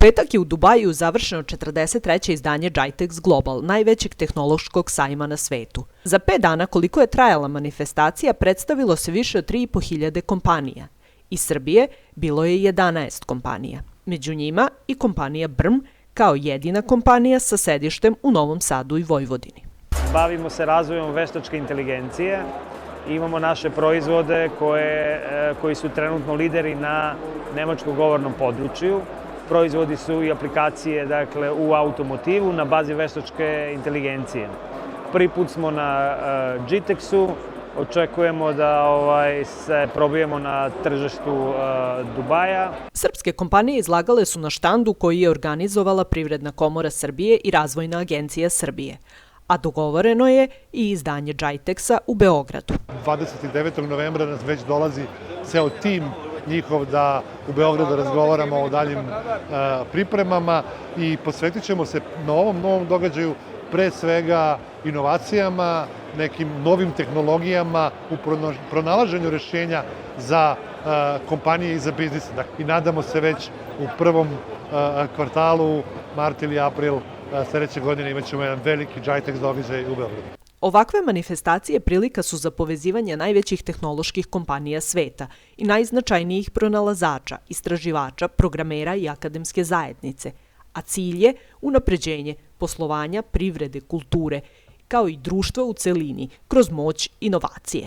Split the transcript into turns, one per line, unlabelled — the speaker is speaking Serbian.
petak je u Dubaju završeno 43. izdanje GITEX Global, najvećeg tehnološkog sajma na svetu. Za 5 dana koliko je trajala manifestacija predstavilo se više od 3.500 kompanija. Iz Srbije bilo je 11 kompanija. Među njima i kompanija BRM kao jedina kompanija sa sedištem u Novom Sadu i Vojvodini.
Bavimo se razvojem veštačke inteligencije. Imamo naše proizvode koji su trenutno lideri na nemačkom govornom području. Proizvodi su i aplikacije u automotivu na bazi veštačke inteligencije. Prvi put smo na GITEX-u, očekujemo da se probijemo na tržištu Dubaja.
Srpske kompanije izlagale su na štandu koji je organizovala Privredna komora Srbije i Razvojna agencija Srbije, a dogovoreno je i izdanje GITEX-a u Beogradu.
29. novembra nas već dolazi ceo tim njihov da u Beogradu razgovaramo o daljim pripremama i posvetit ćemo se na ovom novom događaju pre svega inovacijama, nekim novim tehnologijama u pronalaženju rešenja za kompanije i za biznise. I nadamo se već u prvom kvartalu, mart ili april sledeće godine imat ćemo jedan veliki GITEX događaj u Beogradu.
Ovakve manifestacije prilika su za povezivanje najvećih tehnoloških kompanija sveta i najznačajnijih pronalazača, istraživača, programera i akademske zajednice, a cilj je unapređenje poslovanja, privrede, kulture, kao i društva u celini kroz moć inovacije.